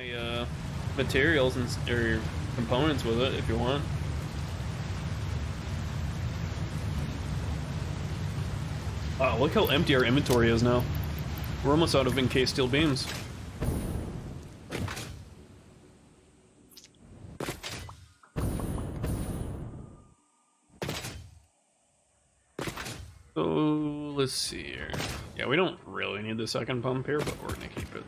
buy materials and or components with it if you want. Wow, look how empty our inventory is now. We're almost out of encased steel beams. So let's see here. Yeah, we don't really need the second pump here, but we're gonna keep it.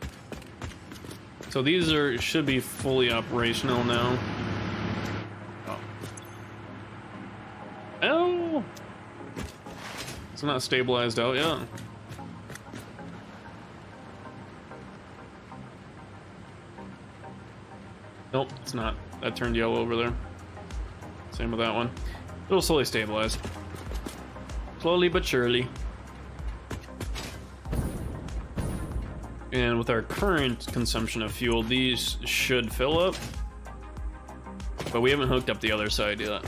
So these should be fully operational now. Oh. Oh! It's not stabilized out yet. Nope, it's not. That turned yellow over there. Same with that one. It'll slowly stabilize. Slowly but surely. And with our current consumption of fuel, these should fill up. But we haven't hooked up the other side yet.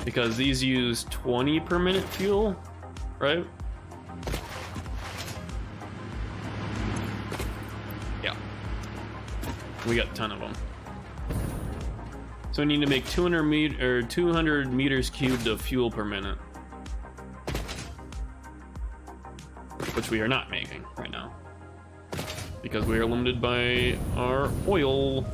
Because these use 20 per minute fuel, right? Yeah. We got a ton of them. So we need to make 200 meters cubed of fuel per minute. Which we are not making right now. Because we are limited by our oil.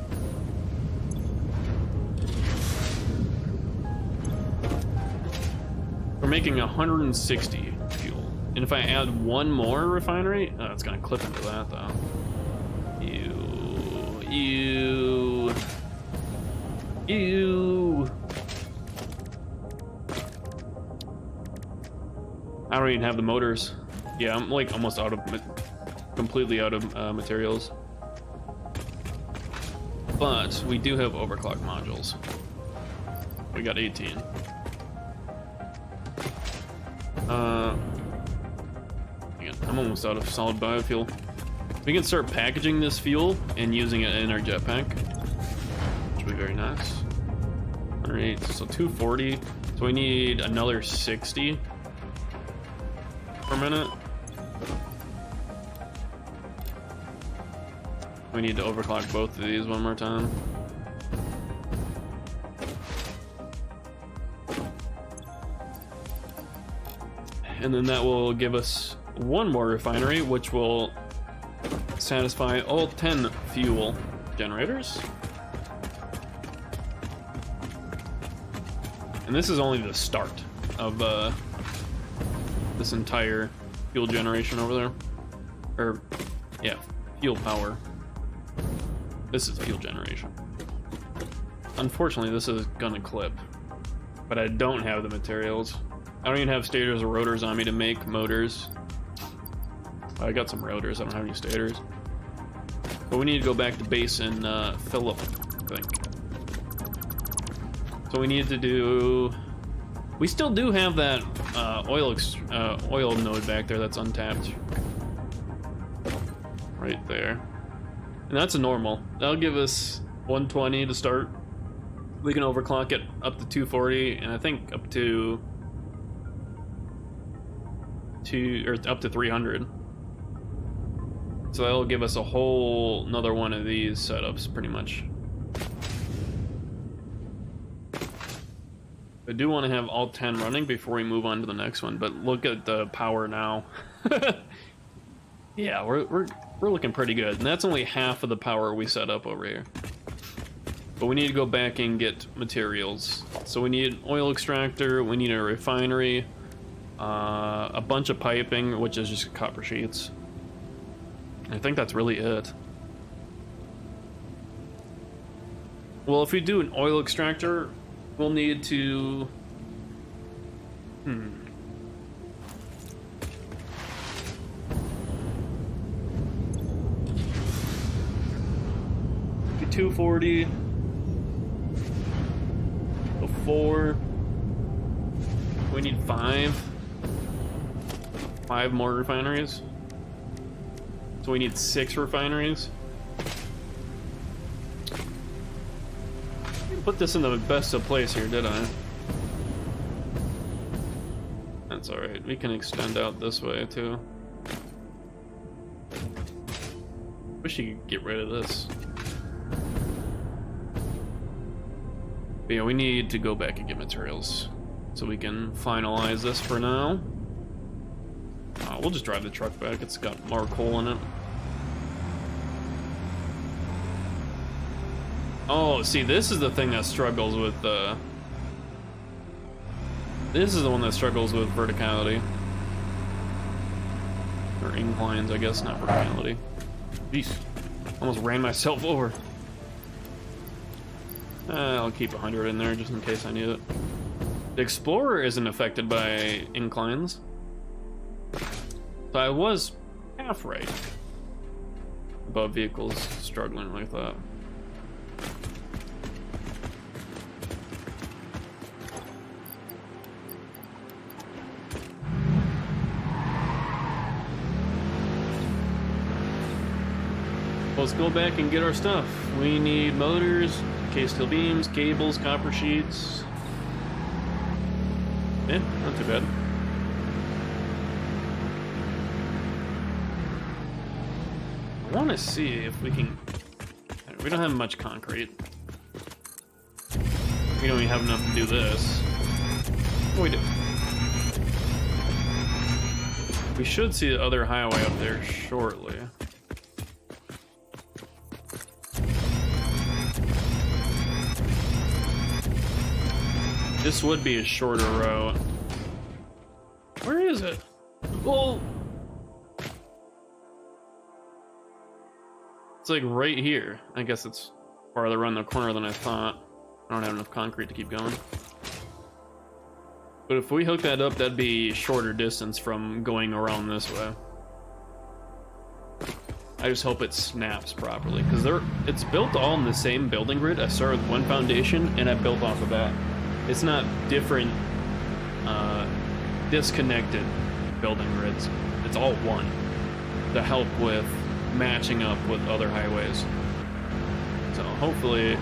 We're making 160 fuel. And if I add one more refinery, oh, it's gonna clip into that though. Ew. I don't even have the motors. Yeah, I'm like almost out of, completely out of materials. But we do have overclock modules. We got 18. I'm almost out of solid biofuel. We can start packaging this fuel and using it in our jetpack, which would be very nice. All right, so 240. So we need another 60 per minute. We need to overclock both of these one more time. And then that will give us one more refinery, which will satisfy all 10 fuel generators. And this is only the start of this entire fuel generation over there. Or, yeah, fuel power. This is fuel generation. Unfortunately, this is gonna clip, but I don't have the materials. I don't even have stators or rotors on me to make motors. I got some rotors, I don't have any stators. But we need to go back to base and fill up, I think. So we need to do... We still do have that oil node back there that's untapped. Right there. And that's a normal. That'll give us 120 to start. We can overclock it up to 240, and I think up to up to 300. So that'll give us a whole another one of these setups, pretty much. I do want to have all 10 running before we move on to the next one, but look at the power now. Yeah, we're looking pretty good, and that's only half of the power we set up over here. But we need to go back and get materials. So we need an oil extractor, we need a refinery, a bunch of piping, which is just copper sheets. I think that's really it. Well, if we do an oil extractor, we'll need to... 240. 4. We need 5 more refineries. So we need 6 refineries. Put this in the best of place here, did I? That's alright. We can extend out this way too. Wish you could get rid of this. But yeah, we need to go back and get materials so we can finalize this for now. We'll just drive the truck back. It's got more coal in it. Oh, see, this is the thing that struggles with this is the one that struggles with verticality. Or inclines, I guess, not verticality. Jeez, almost ran myself over. I'll keep 100 in there just in case I need it. The Explorer isn't affected by inclines. So I was half right about vehicles struggling like that. Let's go back and get our stuff. We need motors, K-steel beams, cables, copper sheets. Yeah, not too bad. I want to see if we can... We don't have much concrete. We don't even have enough to do this. Oh, we do. We should see the other highway up there shortly. This would be a shorter route. Where is it? Well, it's like right here. I guess it's farther around the corner than I thought. I don't have enough concrete to keep going. But if we hook that up, that'd be a shorter distance from going around this way. I just hope it snaps properly, because it's built all in the same building grid. I started with one foundation and I built off of that. It's not different, disconnected building grids. It's all one to help with matching up with other highways. So hopefully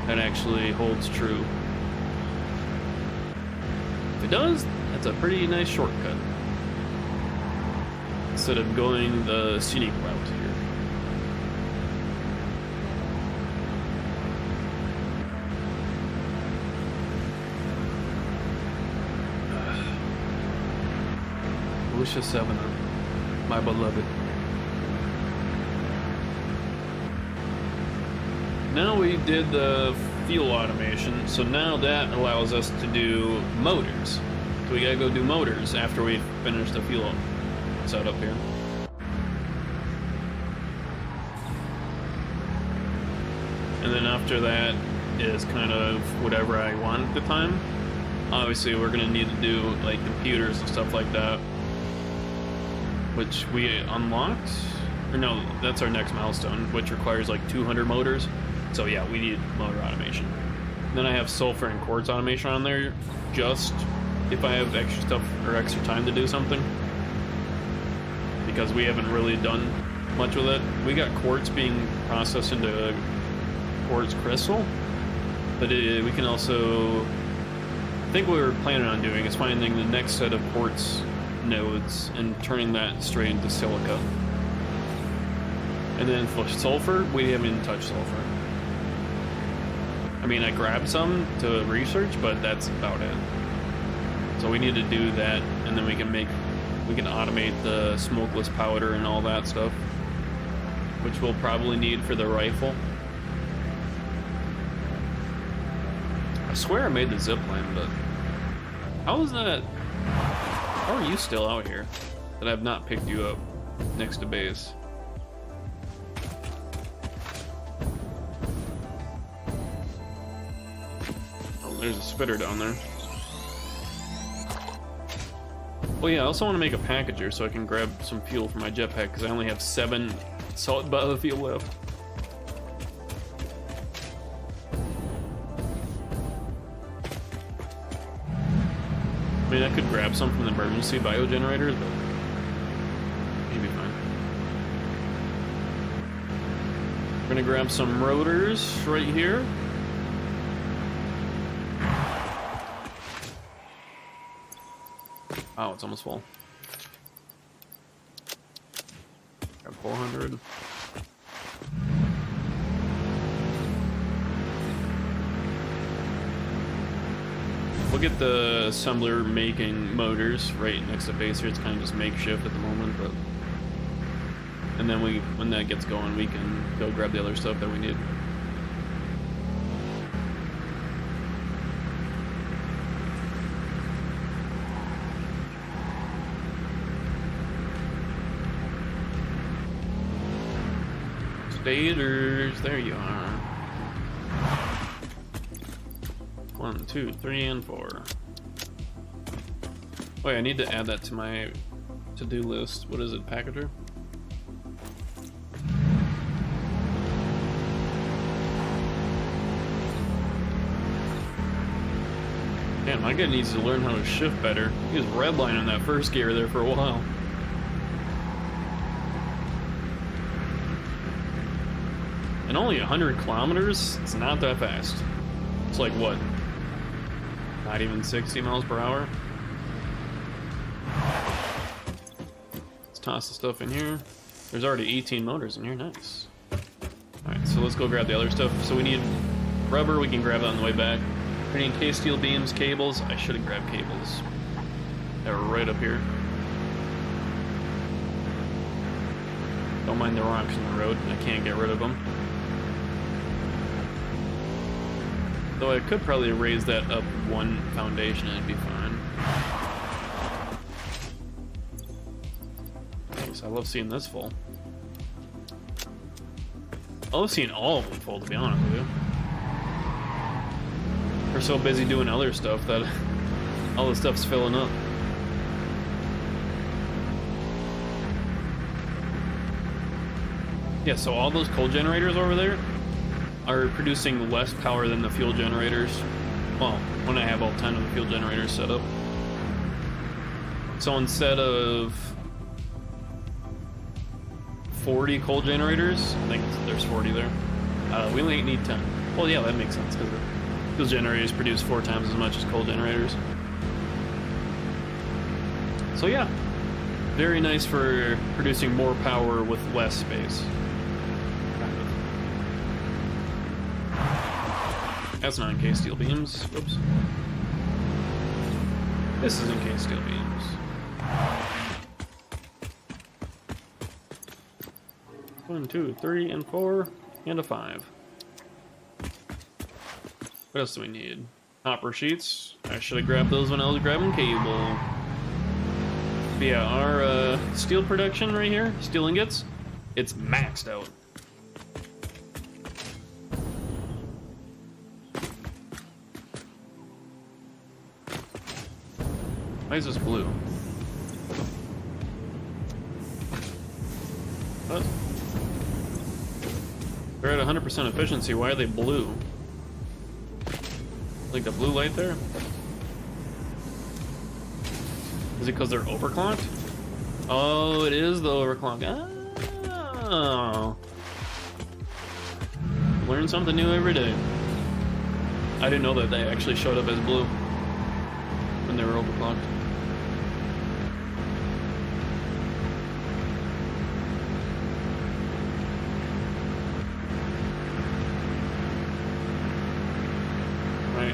that actually holds true. If it does, that's a pretty nice shortcut instead of going the scenic route here. Delicious 7, my beloved. Now we did the fuel automation, so now that allows us to do motors. So we gotta go do motors after we finish the fuel setup here. And then after that is kind of whatever I want at the time. Obviously we're gonna need to do like computers and stuff like that, which we unlocked, or no, that's our next milestone, which requires like 200 motors. So yeah, we need motor automation. Then I have sulfur and quartz automation on there, just if I have extra stuff or extra time to do something, because we haven't really done much with it. We got quartz being processed into quartz crystal, but we can also, I think what we were planning on doing is finding the next set of quartz nodes and turning that straight into silica. And then for sulfur, we haven't even touched sulfur. I mean, I grabbed some to research, but that's about it. So we need to do that, and then we can automate the smokeless powder and all that stuff, which we'll probably need for the rifle. I swear I made the zipline, but how is that? How are you still out here that I've not picked you up next to base? Oh, there's a spitter down there. Well, yeah, I also want to make a packager so I can grab some fuel for my jetpack, because I only have 7 solid biofuel left. I mean, I could grab some from the emergency biogenerators, but should be fine. We're gonna grab some rotors right here. Oh, it's almost full. Got 400. We'll get the assembler making motors right next to base here. It's kind of just makeshift at the moment, but and then when that gets going, we can go grab the other stuff that we need. Stators, there you are. 1, 2, 3, and 4. Wait, I need to add that to my to-do list. What is it, packager? Damn, my guy needs to learn how to shift better. He was redlining that first gear there for a while. And only 100 kilometers? It's not that fast. It's like what? Not even 60 miles per hour? Let's toss the stuff in here. There's already 18 motors in here, nice. Alright, so let's go grab the other stuff. So we need rubber, we can grab that on the way back. We need case steel beams, cables. I should have grabbed cables. They were right up here. Don't mind the rocks in the road, I can't get rid of them. Though I could probably raise that up one foundation and it'd be fine. Nice, I love seeing this full. I love seeing all of them full, to be honest with you. We're so busy doing other stuff that all the stuff's filling up. Yeah, so all those coal generators over there are producing less power than the fuel generators. Well, when I have all 10 of the fuel generators set up. So instead of 40 coal generators, I think there's 40 there, we only need 10. Well, yeah, that makes sense, because the fuel generators produce 4 times as much as coal generators. So yeah, very nice for producing more power with less space. That's not in case steel beams. Oops. This is in case steel beams. One, 2, 3, and 4, and a 5. What else do we need? Hopper sheets. I should have grabbed those when I was grabbing cable. But yeah, our steel production right here, steel ingots, it's maxed out. Why is this blue? What? They're at 100% efficiency. Why are they blue? Like the blue light there? Is it because they're overclocked? Oh, it is the overclock. Oh. Learn something new every day. I didn't know that they actually showed up as blue when they were overclocked.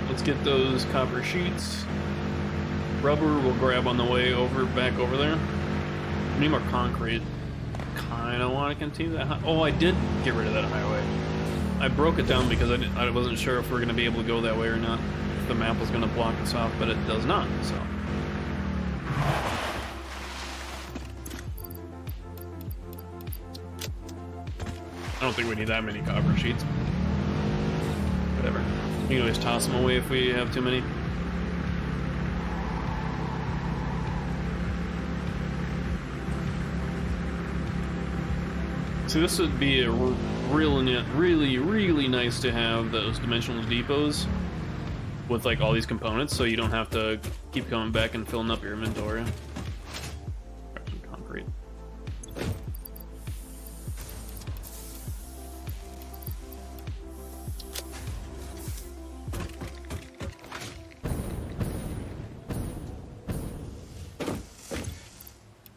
Let's get those copper sheets. Rubber we'll grab on the way over, back over there. We need more concrete. Kinda want to continue that. Oh, I did get rid of that highway. I broke it down because I wasn't sure if we are going to be able to go that way or not. If the map was going to block us off, but it does not, so. I don't think we need that many copper sheets. Whatever. You can always toss them away if we have too many. So this would be a really nice to have those dimensional depots with like all these components, so you don't have to keep coming back and filling up your inventory. Grab some concrete.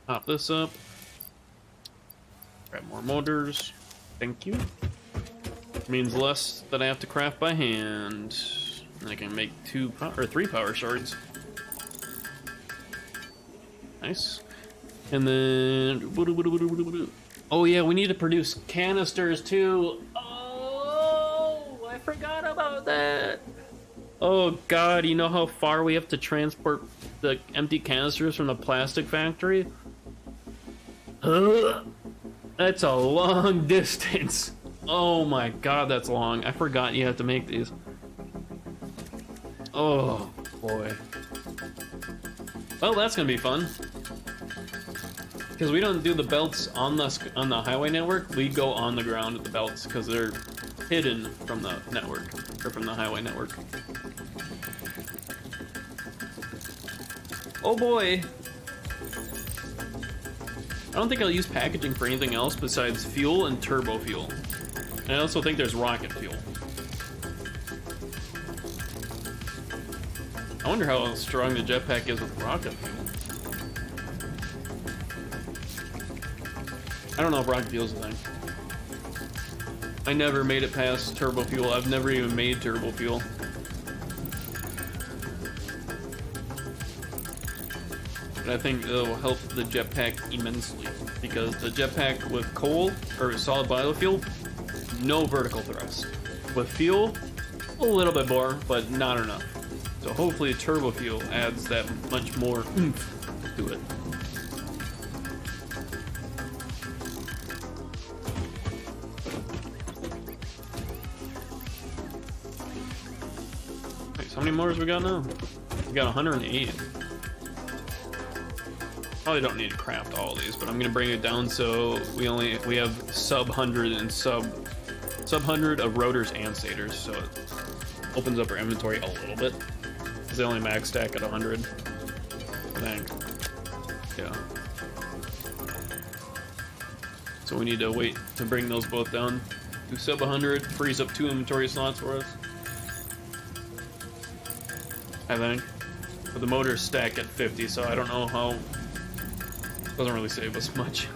Pop this up. Grab more motors. Thank you. Means less that I have to craft by hand. And I can make 3 power shards. Nice. And then... Oh yeah, we need to produce canisters too. Oh, I forgot about that. Oh god, you know how far we have to transport the empty canisters from the plastic factory? That's a long distance. Oh my god, that's long. I forgot you have to make these. Oh boy. Well, that's gonna be fun. Because we don't do the belts on the highway network, we go on the ground with the belts because they're hidden from the network, or from the highway network. Oh boy! I don't think I'll use packaging for anything else besides fuel and turbo fuel. And I also think there's rocket fuel. I wonder how strong the jetpack is with rocket fuel. I don't know if rocket fuel's a thing. I never made it past turbo fuel. I've never even made turbo fuel. But I think it'll help the jetpack immensely. Because the jetpack with coal, or solid biofuel, no vertical thrust. With fuel, a little bit more, but not enough. So hopefully turbo fuel adds that much more oomph to it. How many motors we got now? We got 108. Probably don't need to craft all of these, but I'm gonna bring it down so we have sub 100 and sub 100 of rotors and stators, so it opens up our inventory a little bit. Because they only max stack at 100. I think. Yeah. So we need to wait to bring those both down to sub 100, frees up 2 inventory slots for us. I think. But the motors stack at 50, so I don't know how... Doesn't really save us much.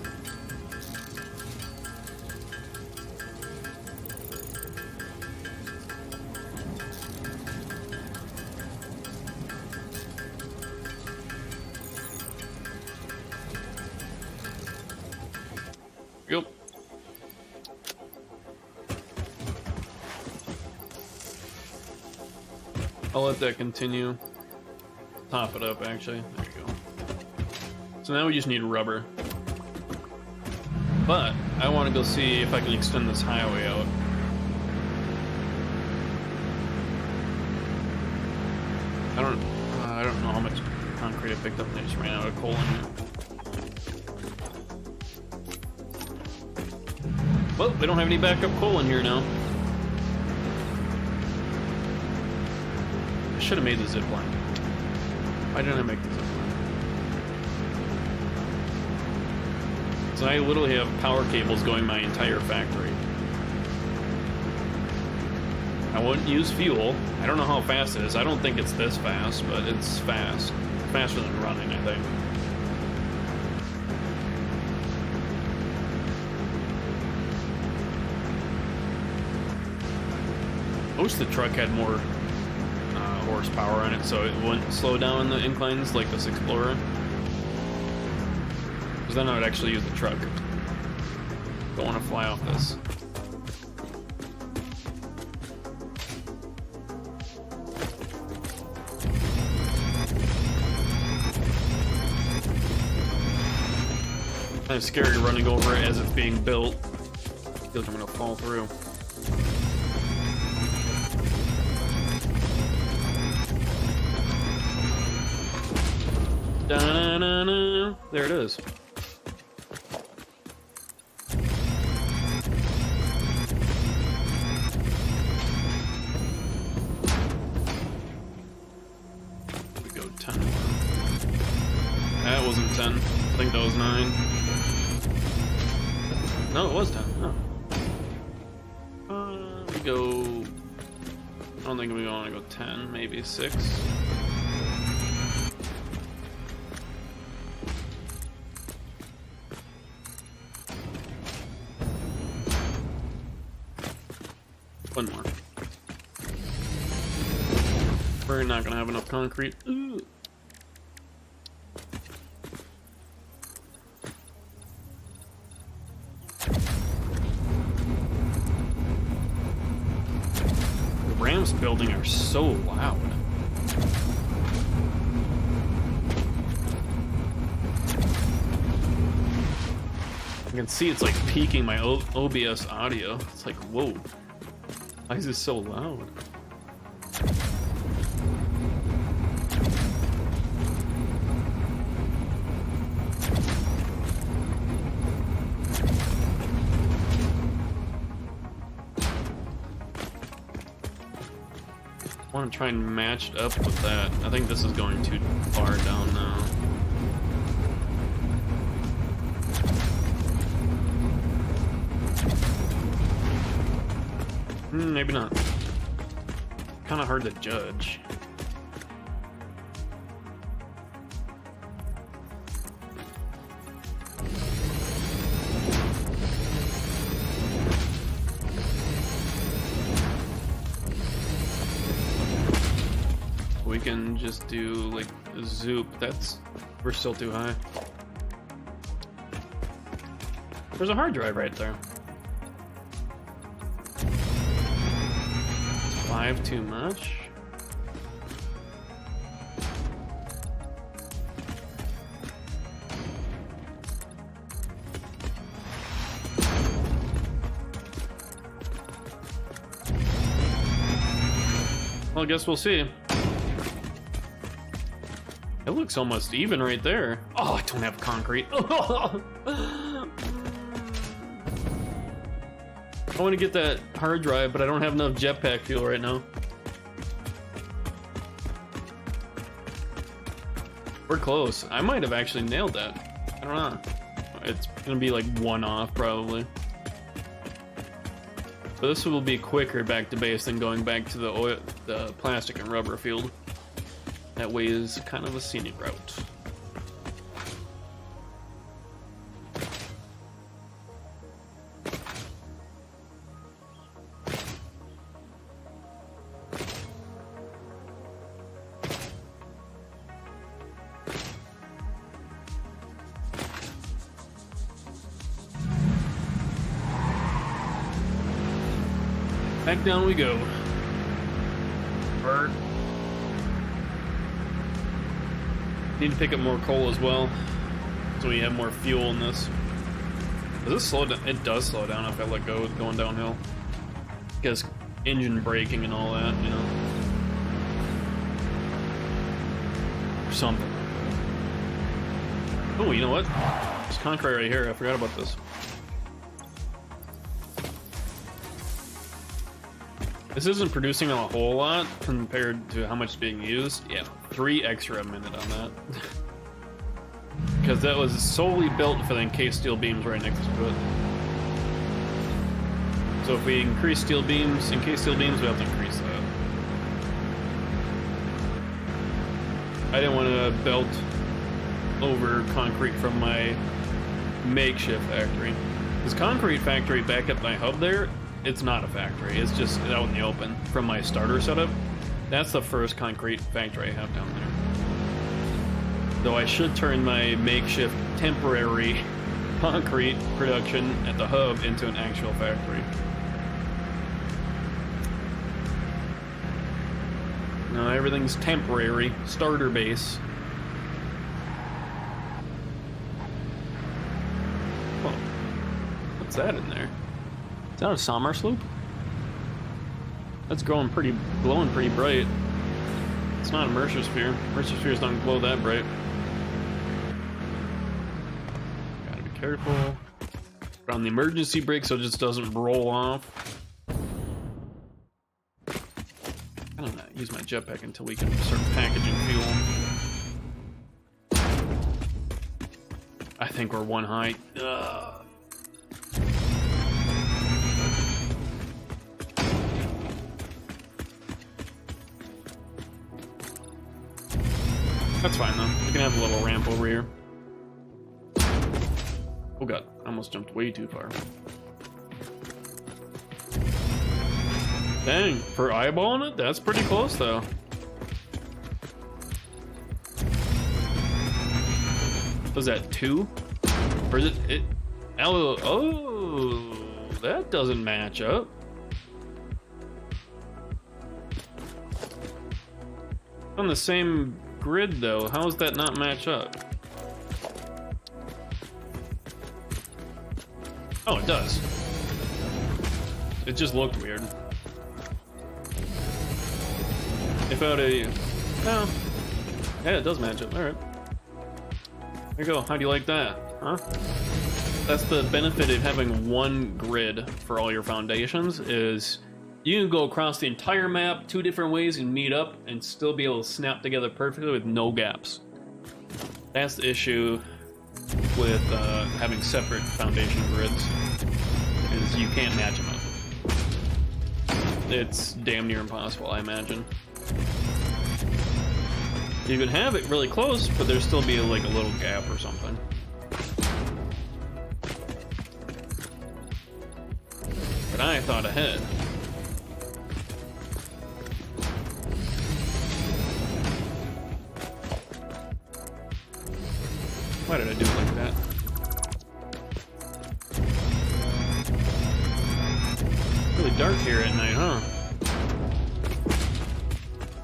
Yep. I'll let that continue. Top it up, actually. There you go. So now we just need rubber. But I want to go see if I can extend this highway out. I don't know how much concrete I picked up, and I just ran out of coal in here. Well, we don't have any backup coal in here now. I should have made the zip line. Why didn't I make the zip line? So I literally have power cables going my entire factory. I wouldn't use fuel. I don't know how fast it is. I don't think it's this fast, but it's fast. Faster than running, I think. I wish the truck had more horsepower on it so it wouldn't slow down the inclines like this Explorer. Because then I would actually use the truck. Don't want to fly off this. Kind of scary running over it as it's being built. I feel like I'm gonna fall through. Da-na-na-na. There it is. We go 10 more. That wasn't 10. I think that was 9. No, it was 10. Oh. We go... I don't think we want to go 10, maybe 6. One more. We're not gonna have enough concrete. Ooh. The ramps building are so loud. I can see it's like peaking my OBS audio. It's like, whoa, why is this so loud? I want to try and match it up with that. I think this is going too far down now. Maybe not. Kind of hard to judge. We can just do like a zoop. We're still too high. There's a hard drive right there. 5 too much. Well, I guess we'll see. It looks almost even right there. Oh, I don't have concrete. I want to get that hard drive, but I don't have enough jetpack fuel right now. We're close. I might have actually nailed that. I don't know. It's gonna be like one off probably. But this will be quicker back to base than going back to the plastic and rubber field. That way is kind of a scenic route. Back down we go. Bird. Need to pick up more coal as well, so we have more fuel in this. Does this slow down? It does slow down if I let go going downhill. Because engine braking and all that, you know. Or something. Oh, you know what? There's concrete right here. I forgot about this. This isn't producing a whole lot compared to how much is being used. Yeah, 3 extra a minute on that. Because that was solely built for the encased steel beams right next to it. So if we increase steel beams, encased steel beams, we have to increase that. I didn't want to belt over concrete from my makeshift factory. This concrete factory back at my hub there, it's not a factory, it's just out in the open from my starter setup. That's the first concrete factory I have down there. Though I should turn my makeshift temporary concrete production at the hub into an actual factory. No, everything's temporary. Starter base. Whoa. What's that in there? Is that a summer sloop? That's glowing pretty bright. It's not a Mercer sphere. Mercer spheres don't glow that bright. Gotta be careful. Put on the emergency brake so it just doesn't roll off. I don't know, use my jetpack until we can start packaging fuel. I think we're one height. Ugh. That's fine though. We can have a little ramp over here. Oh god, I almost jumped way too far. Dang, for eyeballing it, that's pretty close though. Was that 2? Or is it? Oh, that doesn't match up. On the same grid though, how does that not match up? Oh, it does. It just looked weird. If I would no. Yeah, it does match up. Alright. There you go. How do you like that? Huh? That's the benefit of having one grid for all your foundations, is you can go across the entire map 2 different ways and meet up and still be able to snap together perfectly with no gaps. That's the issue with having separate foundation grids, is you can't match them up. It's damn near impossible, I imagine. You could have it really close, but there'd still be like a little gap or something. But I thought ahead. Why did I do it like that? Really dark here at night, huh?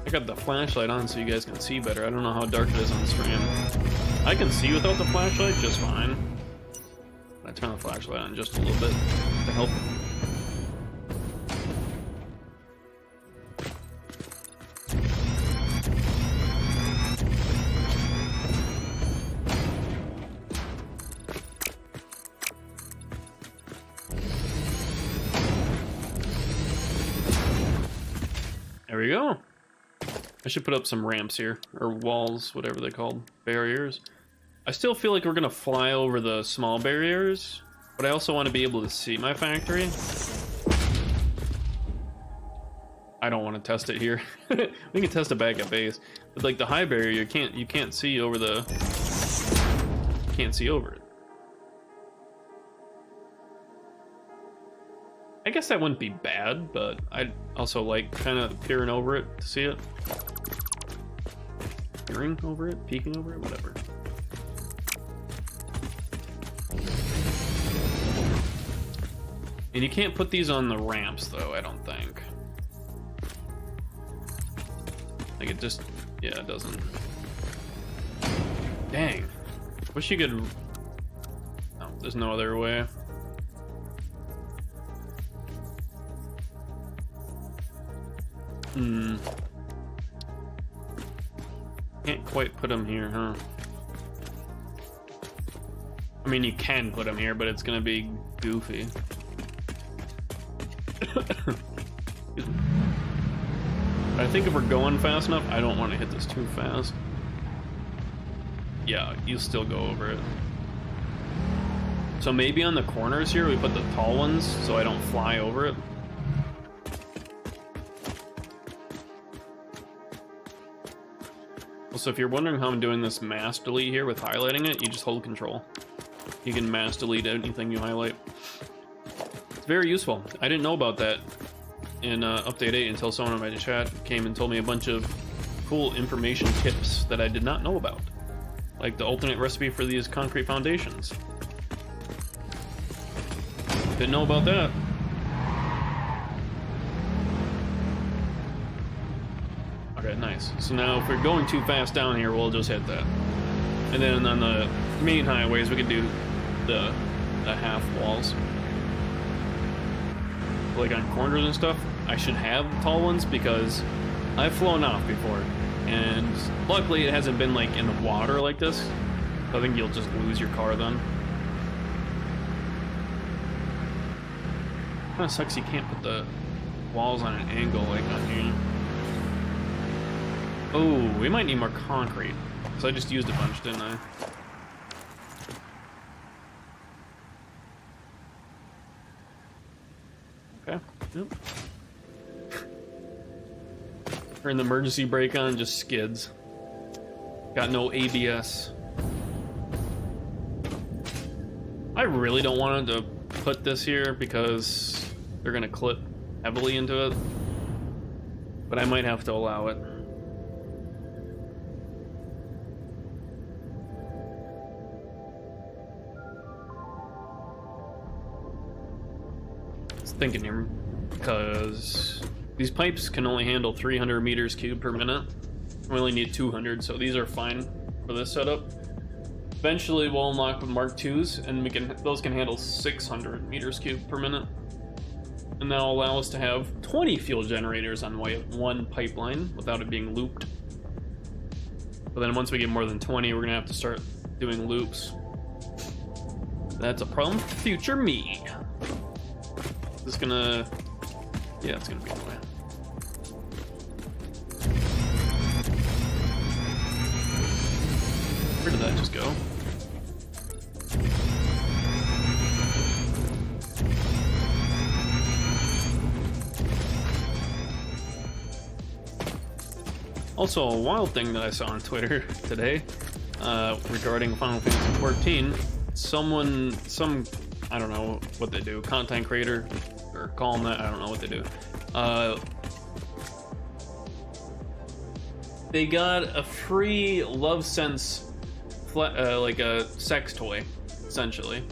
I got the flashlight on so you guys can see better. I don't know how dark it is on stream. I can see without the flashlight just fine. I turn the flashlight on just a little bit to help. There we go. I should put up some ramps here, or walls, whatever they're called, barriers. I still feel like we're gonna fly over the small barriers, but I also want to be able to see my factory. I don't want to test it here. We can test it back at base, but like the high barrier, you can't see over the, you can't see over it. I guess that wouldn't be bad, but I'd also like kind of peering over it to see it. Peering over it? Peeking over it? Whatever. And you can't put these on the ramps, though, I don't think. Like, it just... yeah, it doesn't. Dang. Wish you could... no, there's no other way. Can't quite put them here, huh? I mean, you can put them here, but it's gonna be goofy. I think if we're going fast enough, I don't want to hit this too fast. Yeah, you still go over it. So maybe on the corners here, we put the tall ones so I don't fly over it. So if you're wondering how I'm doing this mass delete here with highlighting it, you just hold control. You can mass delete anything you highlight. It's very useful. I didn't know about that in update 8 until someone in my chat came and told me a bunch of cool information tips that I did not know about. Like the alternate recipe for these concrete foundations. Didn't know about that. Okay, nice. So now if we're going too fast down here, we'll just hit that. And then on the main highways, we can do the half walls. Like on corners and stuff, I should have tall ones because I've flown off before. And luckily it hasn't been like in the water like this. I think you'll just lose your car then. Kinda sucks you can't put the walls on an angle like on here. Oh, we might need more concrete. So I just used a bunch, didn't I? Okay, yep. Turn the emergency brake on, just skids. Got no ABS. I really don't want to put this here because they're gonna clip heavily into it. But I might have to allow it. thinking here, because these pipes can only handle 300 meters cubed per minute. We only need 200, so these are fine for this setup. Eventually we'll unlock with Mark IIs, and those can handle 600 meters cubed per minute. And that'll allow us to have 20 fuel generators on one pipeline without it being looped. But then once we get more than 20, we're gonna have to start doing loops. That's a problem for future me. This gonna, yeah, it's gonna be in the way. Where did that just go? Also, a wild thing that I saw on Twitter today regarding Final Fantasy XIV, I don't know what they do, content creator, or call them that, I don't know what they do. They got a free Love Sense, like a sex toy, essentially.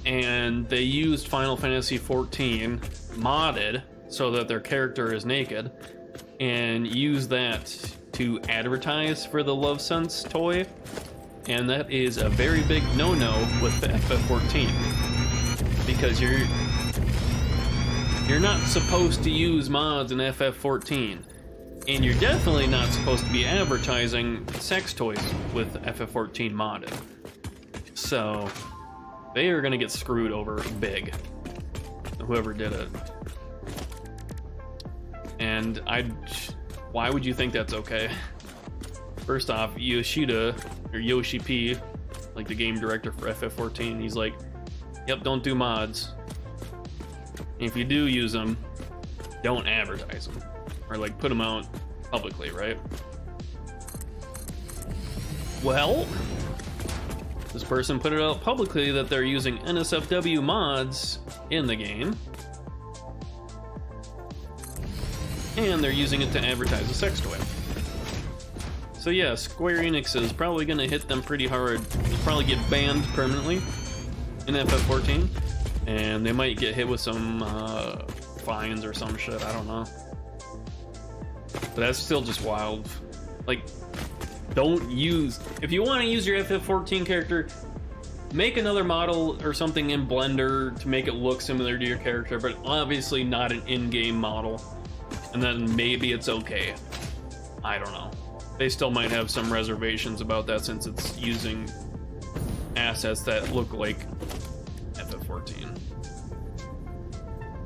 And they used Final Fantasy XIV modded so that their character is naked, and use that to advertise for the Love Sense toy, and that is a very big no-no with the FF14, because you're not supposed to use mods in FF14, and you're definitely not supposed to be advertising sex toys with FF14 modded. So they are gonna get screwed over big, whoever did it. And why would you think that's okay? First off, Yoshida, or Yoshi P, like the game director for FF14, he's like, yep, don't do mods. And if you do use them, don't advertise them. Or like put them out publicly, right? Well, this person put it out publicly that they're using NSFW mods in the game. And they're using it to advertise a sex toy. So yeah, Square Enix is probably gonna hit them pretty hard. They'll probably get banned permanently in FF14, and they might get hit with some fines or some shit, I don't know. But that's still just wild. Like, if you want to use your FF14 character, make another model or something in Blender to make it look similar to your character, but obviously not an in-game model. And then maybe it's okay. I don't know. They still might have some reservations about that since it's using assets that look like FF14.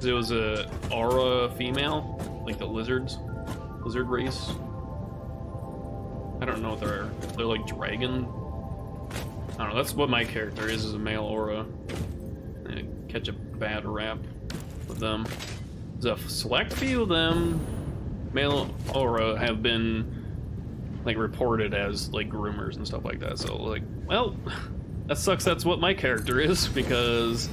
It was a aura female, like the lizard race. I don't know what they're like dragon. I don't know, that's what my character is a male aura. I catch a bad rap with them. There's a select few of them, male aura, have been like reported as like groomers and stuff like that. So like, well, that sucks. That's what my character is, because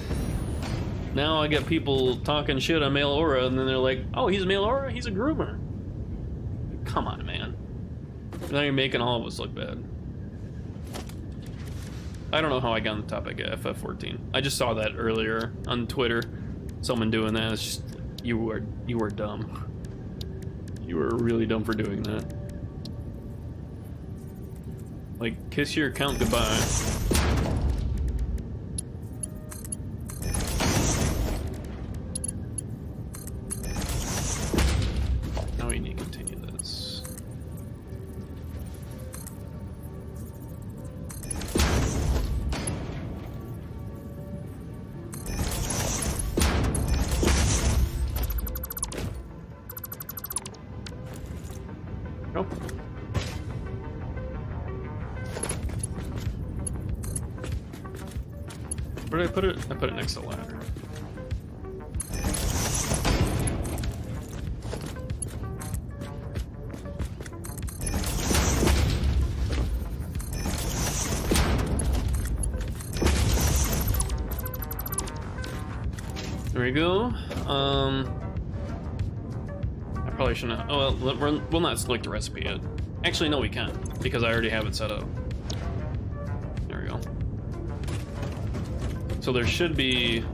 now I get people talking shit on male aura, and then they're like, oh, he's a male aura, he's a groomer. Come on, man. Now you're making all of us look bad. I don't know how I got on the topic of FF14. I just saw that earlier on Twitter. Someone doing that. It's just, you were dumb. You were really dumb for doing that. Like, kiss your account goodbye. Now we need to continue this. Go. Where did I put it? I put it next to the ladder. There we go. I probably shouldn't have, oh, well, we'll not select the recipe yet. Actually, no, we can, because I already have it set up. There we go. So there should be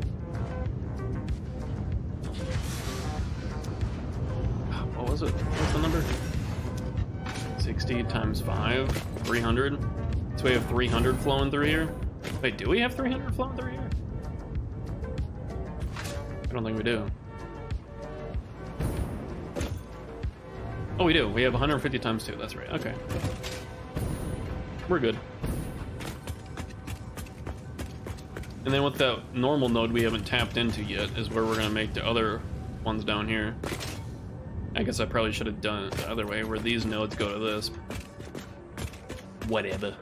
What was it? What's the number? 60 times 5, 300. So we have 300 flowing through here. Wait, do we have 300 flowing through here? I don't think we do. Oh, we do. We have 150 times 2. That's right. Okay. We're good. And then with that normal node we haven't tapped into yet is where we're going to make the other ones down here. I guess I probably should have done it the other way, where these nodes go to this. Whatever.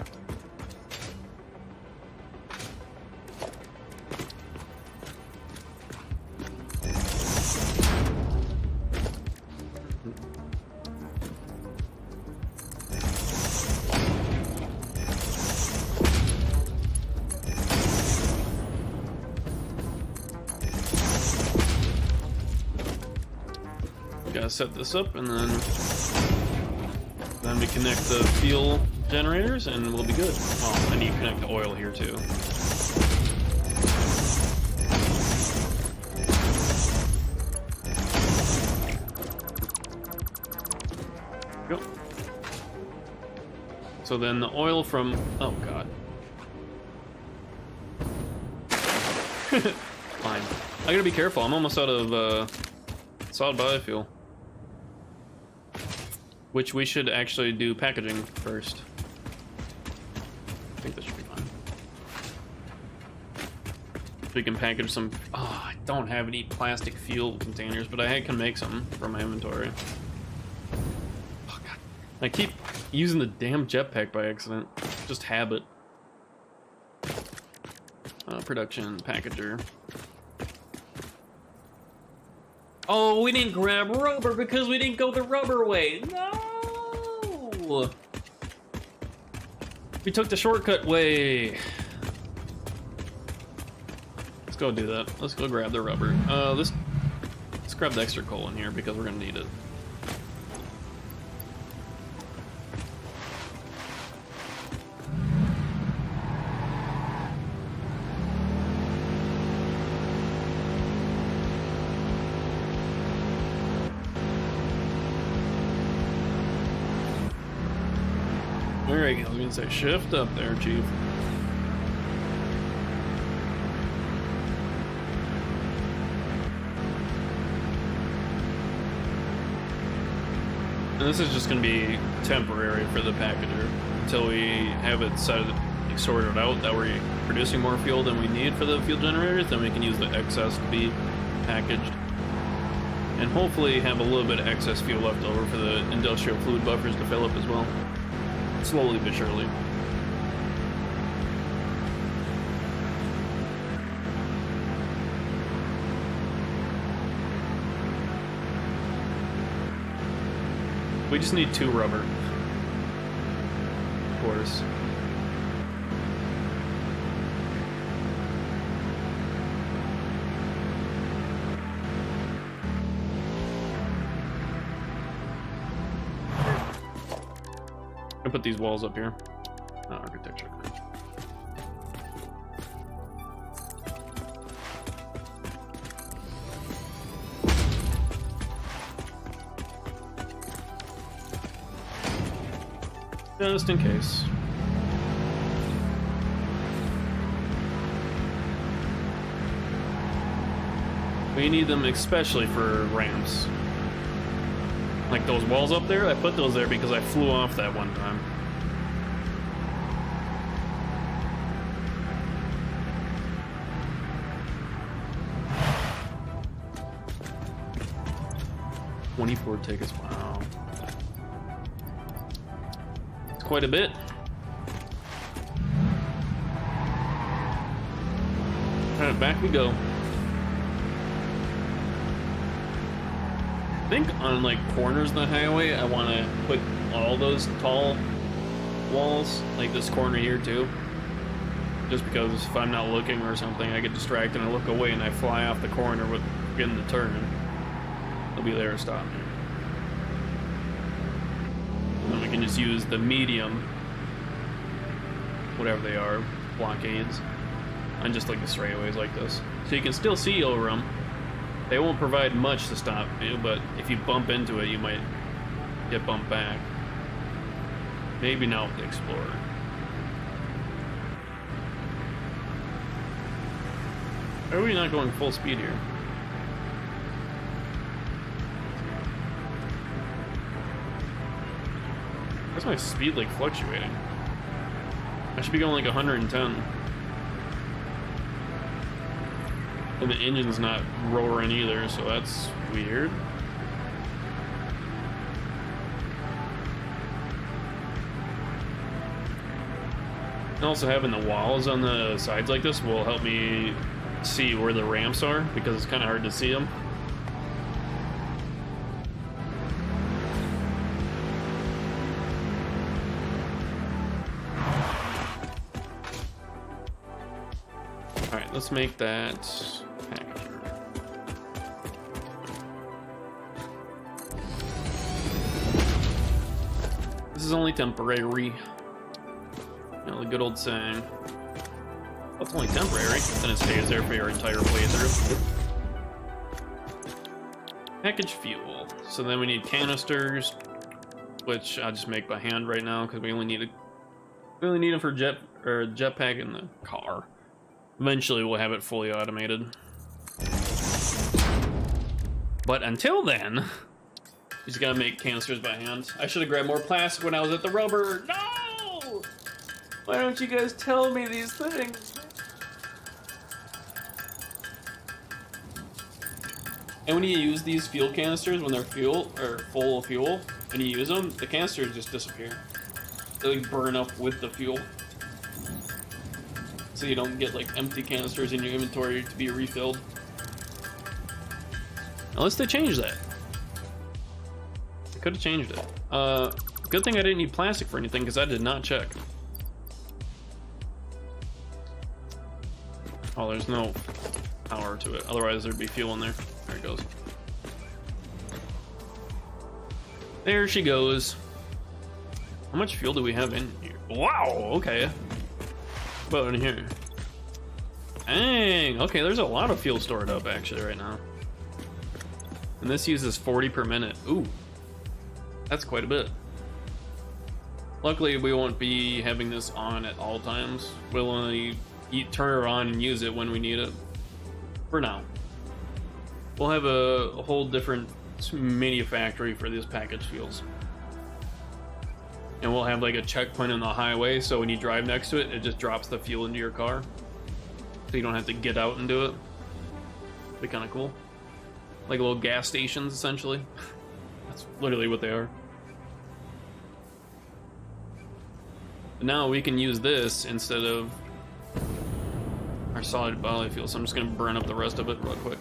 Gotta set this up, and then we connect the fuel generators, and we'll be good. Oh, I need to connect the oil here too. Go. So then the oil from, oh god. Fine. I gotta be careful. I'm almost out of solid biofuel. Which we should actually do packaging first. I think this should be fine. We can package some. Oh, I don't have any plastic fuel containers, but I can make some from my inventory. Oh god, I keep using the damn jetpack by accident. Just habit. Production packager. Oh, we didn't grab rubber because we didn't go the rubber way. No! We took the shortcut way. Let's go do that. Let's go grab the rubber. Let's grab the extra coal in here because we're gonna need it. Alright, I was gonna say shift up there, Chief. And this is just gonna be temporary for the packager until we have it sorted out that we're producing more fuel than we need for the fuel generators. Then we can use the excess to be packaged, and hopefully have a little bit of excess fuel left over for the industrial fluid buffers to fill up as well. Slowly but surely. We just need 2 rubber. Of course. I put these walls up here. Architecture. Just in case. We need them especially for ramps. Like those walls up there, I put those there because I flew off that one time. $24 tickets, wow. It's quite a bit. Alright, back we go. I think on like corners of the highway, I want to put all those tall walls, like this corner here too. Just because if I'm not looking or something, I get distracted and I look away and I fly off the corner with getting the turn. They'll be there to stop me. And then we can just use the medium, whatever they are, blockades, on just like the straightaways like this. So you can still see over them, They won't provide much to stop you, but if you bump into it, you might get bumped back. Maybe not with the Explorer. Why are we not going full speed here? Why's my speed like fluctuating? I should be going like 110. And the engine's not roaring either, so that's weird. And also having the walls on the sides like this will help me see where the ramps are, because it's kind of hard to see them. Alright, let's make that package. This is only temporary. You know, the good old saying. Well, it's only temporary, then it stays there for your entire playthrough. Package fuel. So then we need canisters, which I'll just make by hand right now because we only need them for jetpack in the car. Eventually we'll have it fully automated. But until then, you just gotta make canisters by hand. I should have grabbed more plastic when I was at the rubber. No! Why don't you guys tell me these things? And when you use these fuel canisters, when they're full of fuel, and you use them, the canisters just disappear. They like burn up with the fuel. So you don't get like empty canisters in your inventory to be refilled. Unless they change that. They could have changed it. Good thing I didn't need plastic for anything because I did not check. Oh, there's no power to it. Otherwise there'd be fuel in there. There it goes. There she goes. How much fuel do we have in here? Wow, okay. What about in here? Dang, okay, there's a lot of fuel stored up actually right now. And this uses 40 per minute. Ooh, that's quite a bit. Luckily, we won't be having this on at all times. We'll only turn it on and use it when we need it. For now. We'll have a whole different mini factory for these package fuels. And we'll have like a checkpoint on the highway, so when you drive next to it, it just drops the fuel into your car. So you don't have to get out and do it. Be kind of cool. Like little gas stations, essentially. That's literally what they are. But now we can use this instead of our solid biofuel, so I'm just gonna burn up the rest of it real quick.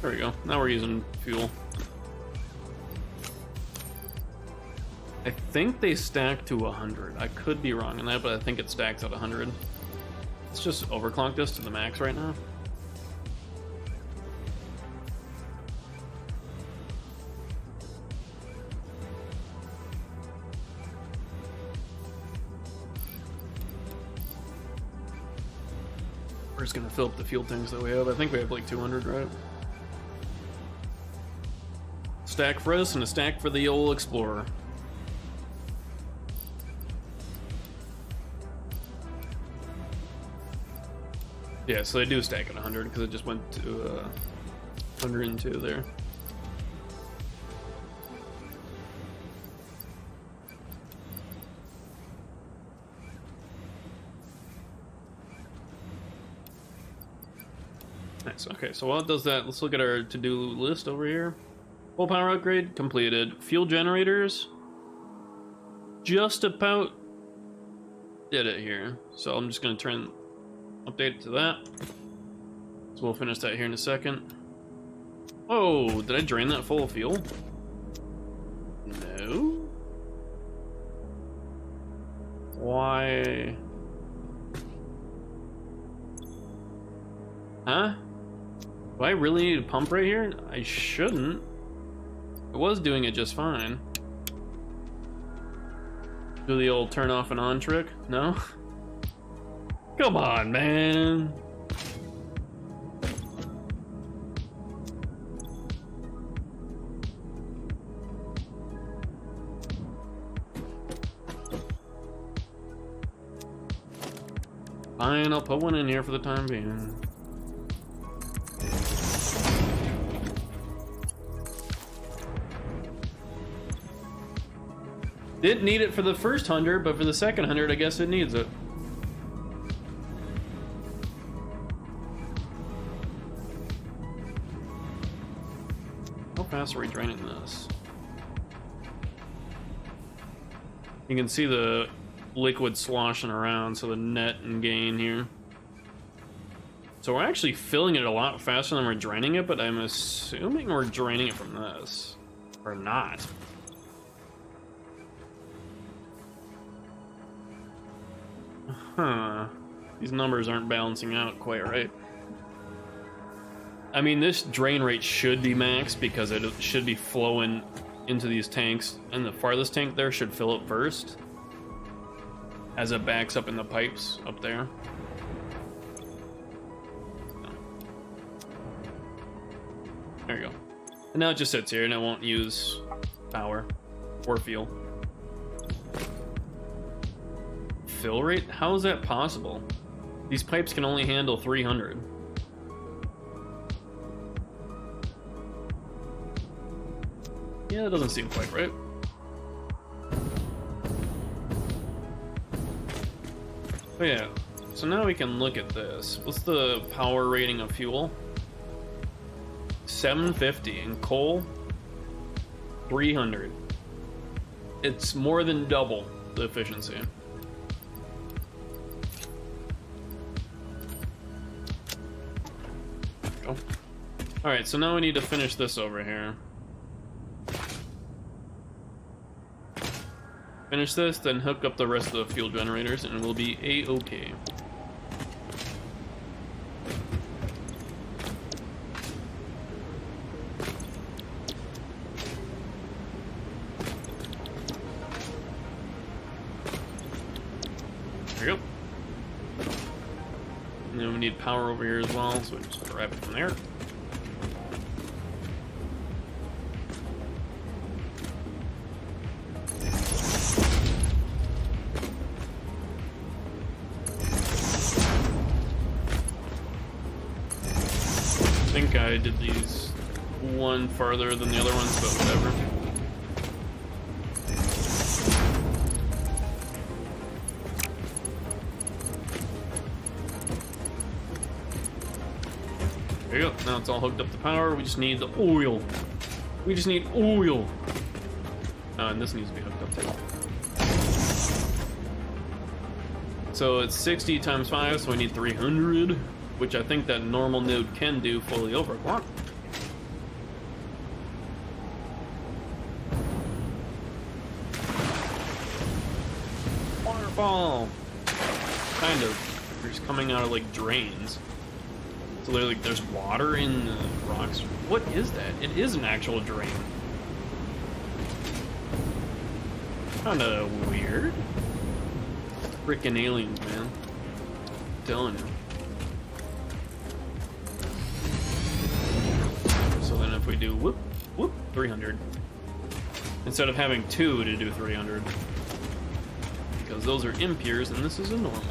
There we go. Now we're using fuel. I think they stack to 100. I could be wrong on that, but I think it stacks at 100. Let's just overclock this to the max right now. We're just gonna fill up the fuel tanks that we have. I think we have like 200, right? Stack for us and a stack for the old Explorer. Yeah, so they do stack at 100 because it just went to 102 there. Nice. Okay, so while it does that, let's look at our to-do list over here. Full power upgrade completed. Fuel generators just about did it here. So I'm just gonna update it to that. So we'll finish that here in a second. Oh, did I drain that full of fuel? No. Why? Huh? Do I really need a pump right here? I shouldn't. It was doing it just fine. Do the old turn off and on trick? No? Come on, man. Fine, I'll put one in here for the time being. Didn't need it for the first 100, but for the second 100, I guess it needs it. How fast are we draining this? You can see the liquid sloshing around, so the net and gain here. So we're actually filling it a lot faster than we're draining it, but I'm assuming we're draining it from this. Or not. Huh. These numbers aren't balancing out quite right. I mean, this drain rate should be maxed because it should be flowing into these tanks, and the farthest tank there should fill up first as it backs up in the pipes up there. There you go. And now it just sits here and it won't use power or fuel. Fill rate? How is that possible? These pipes can only handle 300. Yeah, that doesn't seem quite right. Oh yeah, so now we can look at this. What's the power rating of fuel? 750, and coal 300. It's more than double the efficiency. Go. Alright, so now we need to finish this over here. Finish this, then hook up the rest of the fuel generators, and we'll be A-okay. There we go. And then we need power over here as well, so we just grab it from there. I think I did these one farther than the other ones, but whatever. There you go. Now it's all hooked up to power. We just need the oil. We just need oil. And this needs to be hooked up too. So it's 60 times 5, so we need 300. Which I think that normal node can do fully overclock. Waterfall! Kind of. They're just coming out of like drains. So they're like, there's water in the rocks. What is that? It is an actual drain. Kinda weird. Freaking aliens, man. I'm telling you. If we do whoop, whoop, 300. Instead of having 2 to do 300. Because those are impures and this is a normal.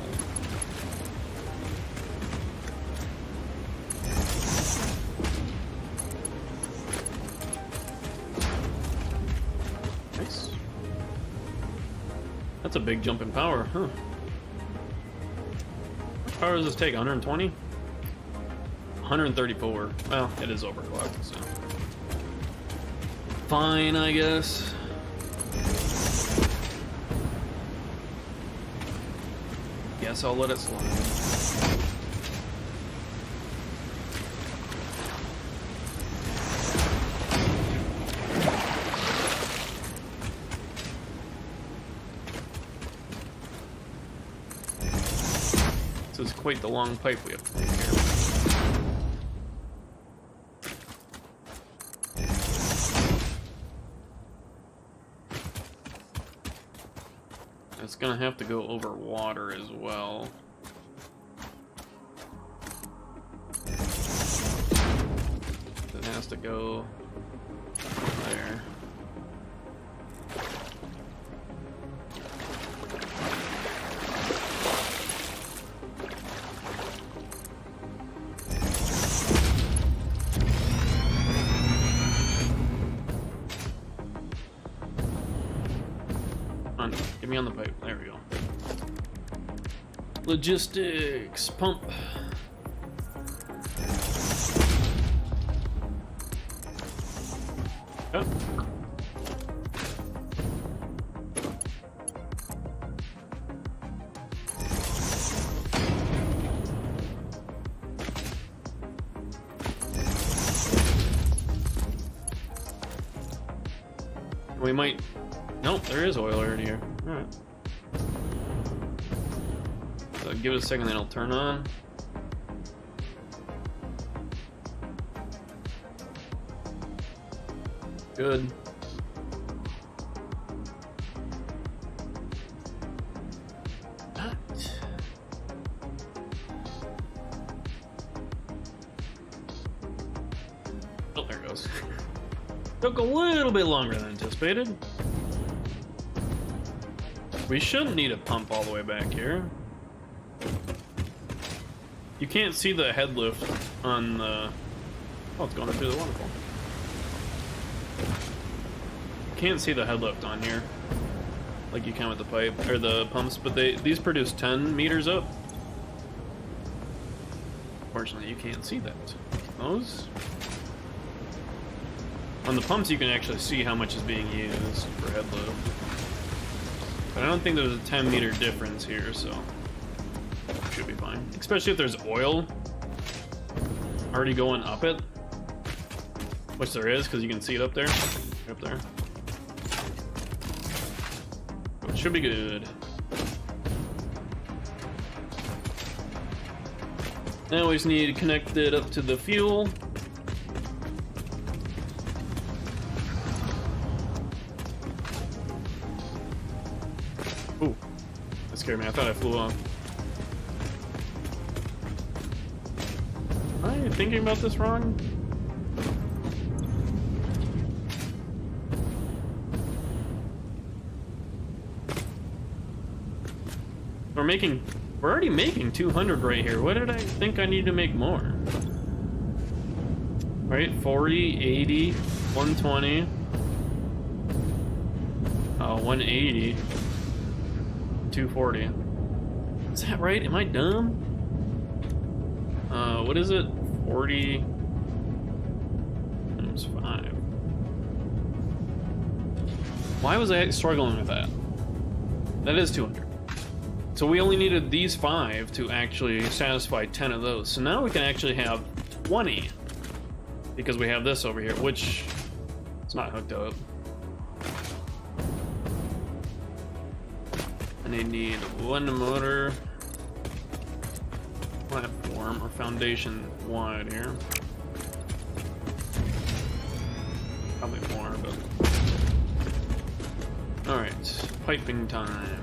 Nice. That's a big jump in power, huh? How much power does this take? 120? 134. Well, it is overclocked, so. Fine, I guess. Guess I'll let it slide. This is quite the long pipe we have to take care of. It's gonna have to go over water as well. It has to go there. Get me on the pipe. There we go. Logistics pump. Oh. We might. Nope, there is oil already here. Alright. So give it a second, then it'll turn on. Good. Oh, there it goes. Took a little bit longer than anticipated. We shouldn't need a pump all the way back here. You can't see the head lift on the... Oh, it's going up through the waterfall. You can't see the head lift on here, like you can with the pipe, or the pumps, but these produce 10 meters up. Unfortunately, you can't see that. Those... On the pumps, you can actually see how much is being used for head lift. But I don't think there's a 10 meter difference here, so should be fine. Especially if there's oil already going up it, which there is, because you can see it up there. Up there. So it should be good. Now we just need to connect it up to the fuel. Ooh, that scared me. I thought I flew off. Am I thinking about this wrong? We're already making 200 right here. What did I think I need to make more? Right, 40, 80, 120, 180. 240. Is that right? Am I dumb? What is it? 40 times 5. Why was I struggling with that? That is 200. So we only needed these 5 to actually satisfy 10 of those. So now we can actually have 20 because we have this over here, which is not hooked up. They need one motor platform or foundation wide here. Probably more, but alright, piping time.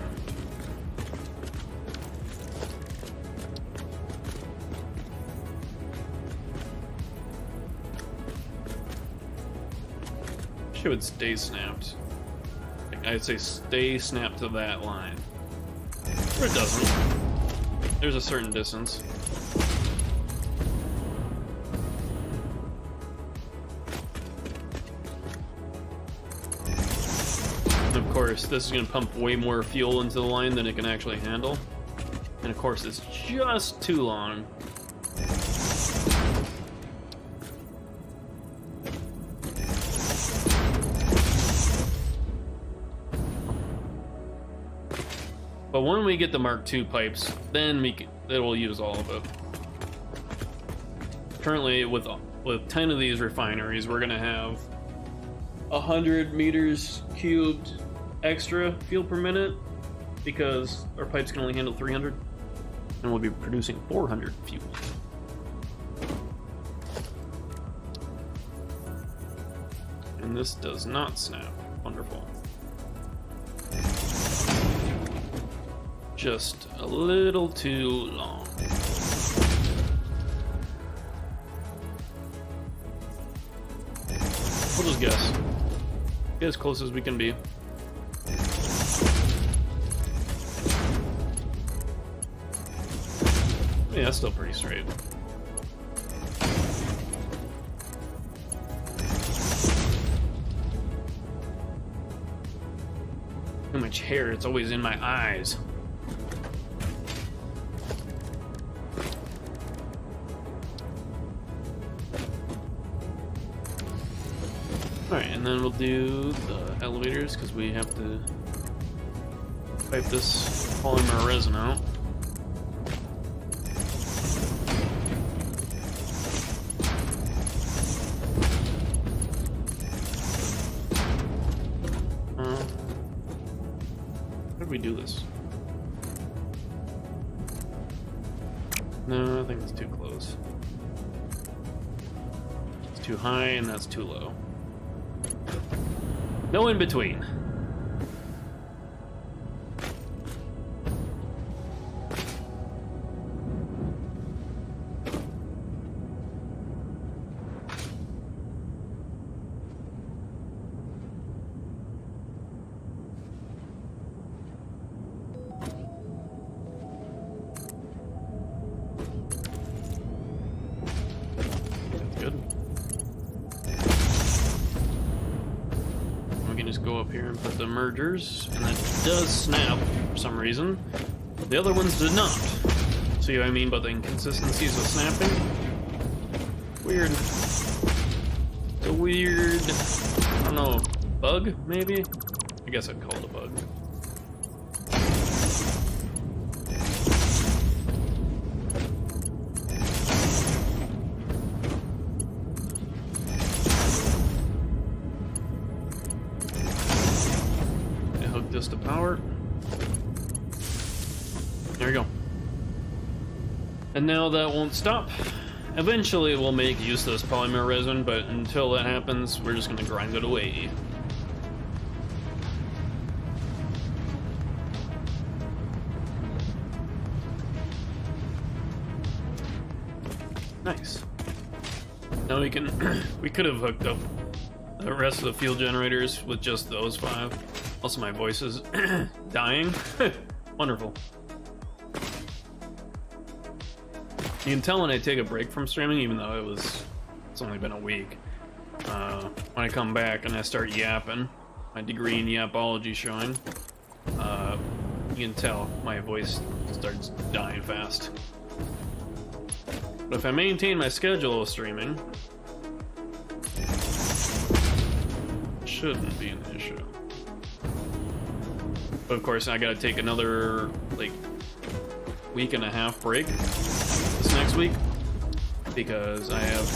She would stay snapped. I'd say stay snapped to that line. Or it doesn't. There's a certain distance. And of course, this is going to pump way more fuel into the line than it can actually handle. And of course, it's just too long. But when we get the Mark II pipes, then it will use all of it. Currently, with 10 of these refineries, we're gonna have 100 meters cubed extra fuel per minute because our pipes can only handle 300, and we'll be producing 400 fuel. And this does not snap. Wonderful. just a little too long. We'll just guess. Get as close as we can be. Yeah, that's still pretty straight. Too much hair, it's always in my eyes. Alright, and then we'll do the elevators because we have to pipe this polymer resin out. How did we do this? No, I think it's too close. It's too high and that's too low. No in between. Just go up here and put the mergers, and that does snap for some reason. The other ones did not. See what I mean about the inconsistencies of snapping? Weird. It's a weird, I don't know, bug maybe? I guess I'd call it a bug. Just to power. There we go. And now that won't stop. Eventually we'll make useless polymer resin, but until that happens, we're just gonna grind it away. Nice. Now we can we could have hooked up the rest of the fuel generators with just those 5. Also, my voice is dying. Wonderful. You can tell when I take a break from streaming, even though it's only been a week. When I come back and I start yapping, my degree in yapology showing, you can tell my voice starts dying fast. But if I maintain my schedule of streaming, it shouldn't be an issue. But of course, I gotta take another, like, week and a half break this next week because I have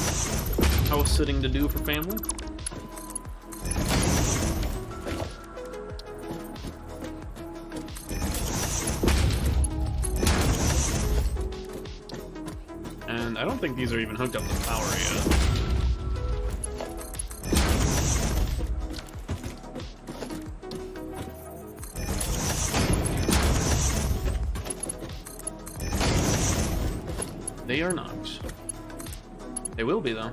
house sitting to do for family. And I don't think these are even hooked up to power yet. They are not. They will be, though.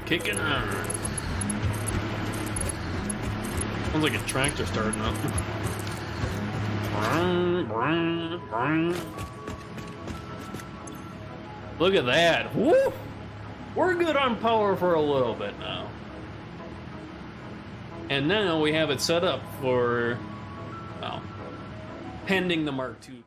Kicking on. Sounds like a tractor starting up. Look at that. Woo! We're good on power for a little bit now. And now we have it set up for, well, pending the Mark II.